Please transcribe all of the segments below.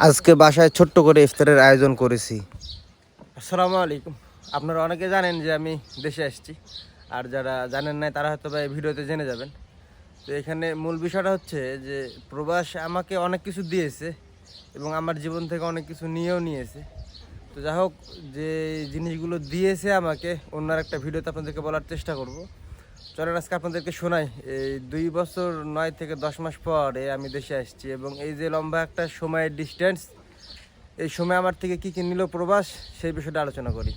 আজকে বাসায় ছোট্ট করে ইফতারের আয়োজন করেছি। আসসালামু আলাইকুম। আপনারা অনেকে জানেন যে আমি দেশে আসছি, আর যারা জানেন না তারা হয়তো বা এই ভিডিওতে জেনে যাবেন। তো এখানে মূল বিষয়টা হচ্ছে যে প্রবাস আমাকে অনেক কিছু দিয়েছে এবং আমার জীবন থেকে অনেক কিছু নিয়েও নিয়েছে। তো যাই হোক, যে জিনিসগুলো দিয়েছে আমাকে অন্য একটা ভিডিওতে আপনাদেরকে বলার চেষ্টা করব। চলেন আজকে আপনাদেরকে শোনাই। এই 2 বছর 9 থেকে 10 মাস পরে আমি দেশে আসছি এবং এই যে লম্বা একটা সময়ের ডিস্টেন্স, এই সময় আমার থেকে কী কী নিল প্রবাস, সেই বিষয়টা আলোচনা করি।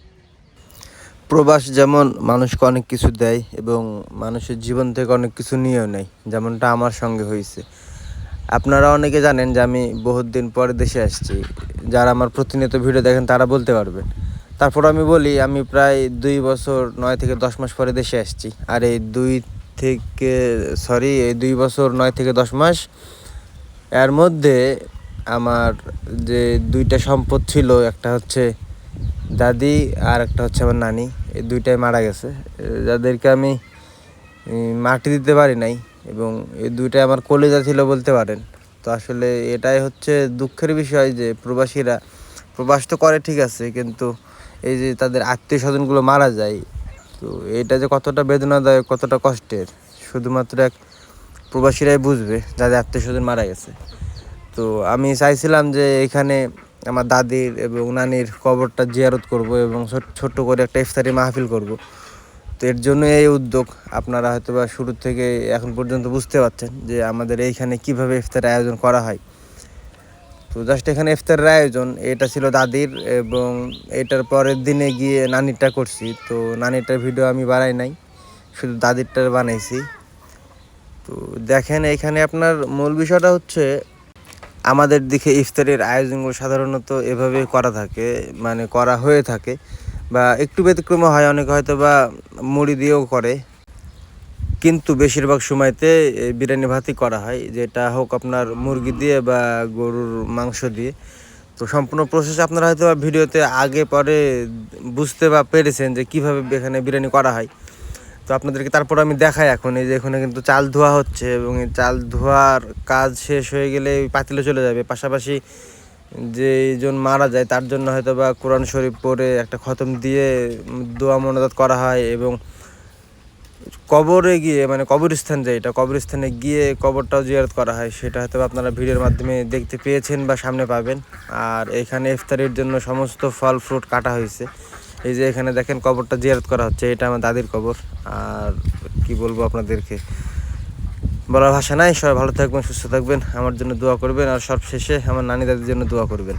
প্রবাস যেমন মানুষকে অনেক কিছু দেয় এবং মানুষের জীবন থেকে অনেক কিছু নিয়েও নেয়, যেমনটা আমার সঙ্গে হয়েছে। আপনারা অনেকে জানেন যে আমি বহুত দিন পরে দেশে আসছি। যারা আমার প্রতিনিয়ত ভিডিও দেখেন তারা বলতে পারবেন। তারপর আমি বলি, আমি প্রায় 2 বছর 9 থেকে 10 মাস পরে দেশে আসছি। আর এই 2 বছর 9 থেকে 10 মাস এর মধ্যে আমার যে 2টা সম্পদ ছিল, একটা হচ্ছে দাদি আর একটা হচ্ছে আমার নানি। এই 2টাই মারা গেছে, যাদেরকে আমি মাটি দিতে পারি নাই, এবং এই 2টাই আমার কলিজা ছিল বলতে পারেন। তো আসলে এটাই হচ্ছে দুঃখের বিষয় যে প্রবাসীরা প্রবাস তো করে ঠিক আছে, কিন্তু এই যে তাদের আত্মীয় স্বজনগুলো মারা যায়, তো এটা যে কতটা বেদনাদায়ক, কতটা কষ্টের, শুধুমাত্র এক প্রবাসীরাই বুঝবে যাদের আত্মীয় স্বজন মারা গেছে। তো আমি চাইছিলাম যে এখানে আমার দাদির এবং নানির কবরটা জিয়ারত করব এবং ছোট্ট করে একটা ইফতারি মাহফিল করব। তো এর জন্য এই উদ্যোগ। আপনারা হয়তো বা শুরু থেকে এখন পর্যন্ত বুঝতে পারছেন যে আমাদের এইখানে কিভাবে ইফতারের আয়োজন করা হয়। তো জাস্ট এখানে ইফতারের আয়োজন এটা ছিল দাদির, এবং এটার পরের দিনে গিয়ে নানিরটা করছি। তো নানিরটার ভিডিও আমি বানাই নাই, শুধু দাদিরটার বানাইছি। তো দেখেন, এখানে আপনার মূল বিষয়টা হচ্ছে আমাদের দিকে ইফতারের আয়োজনগুলো সাধারণত এভাবে করা থাকে, মানে করা হয়ে থাকে, বা একটু ব্যতিক্রম হয়, অনেকে হয়তো বা মুড়ি দিয়েও করে, কিন্তু বেশিরভাগ সময়তে বিরিয়ানি ভাতই করা হয়, যেটা হোক আপনার মুরগি দিয়ে বা গরুর মাংস দিয়ে। তো সম্পূর্ণ প্রসেস আপনারা হয়তো ভিডিওতে আগে পরে বুঝতে বা পেরেছেন যে কীভাবে এখানে বিরিয়ানি করা হয়। তো আপনাদেরকে তারপর আমি দেখাই। এখন এই যে এখানে কিন্তু চাল ধোয়া হচ্ছে, এবং এই চাল ধোয়ার কাজ শেষ হয়ে গেলে পাতিলে চলে যাবে। পাশাপাশি যে জন মারা যায় তার জন্য হয়তো বা কোরআন শরীফ পড়ে একটা খতম দিয়ে দোয়া মোনাজাত করা হয়, এবং কবরে গিয়ে, মানে কবরস্থান যেটা, কবরস্থানে গিয়ে কবরটাও জিয়ারত করা হয়। সেটা হয়তো আপনারা ভিডিওর মাধ্যমে দেখতে পেয়েছেন বা সামনে পাবেন। আর এখানে ইফতারির জন্য সমস্ত ফল ফ্রুট কাটা হয়েছে। এই যে এখানে দেখেন কবরটা জিয়ারত করা হচ্ছে, এটা আমার দাদির কবর। আর কি বলবো আপনাদেরকে, বলার ভাষা নাই। সবাই ভালো থাকবেন, সুস্থ থাকবেন, আমার জন্য দোয়া করবেন, আর সব শেষে আমার নানি দাদির জন্য দোয়া করবেন।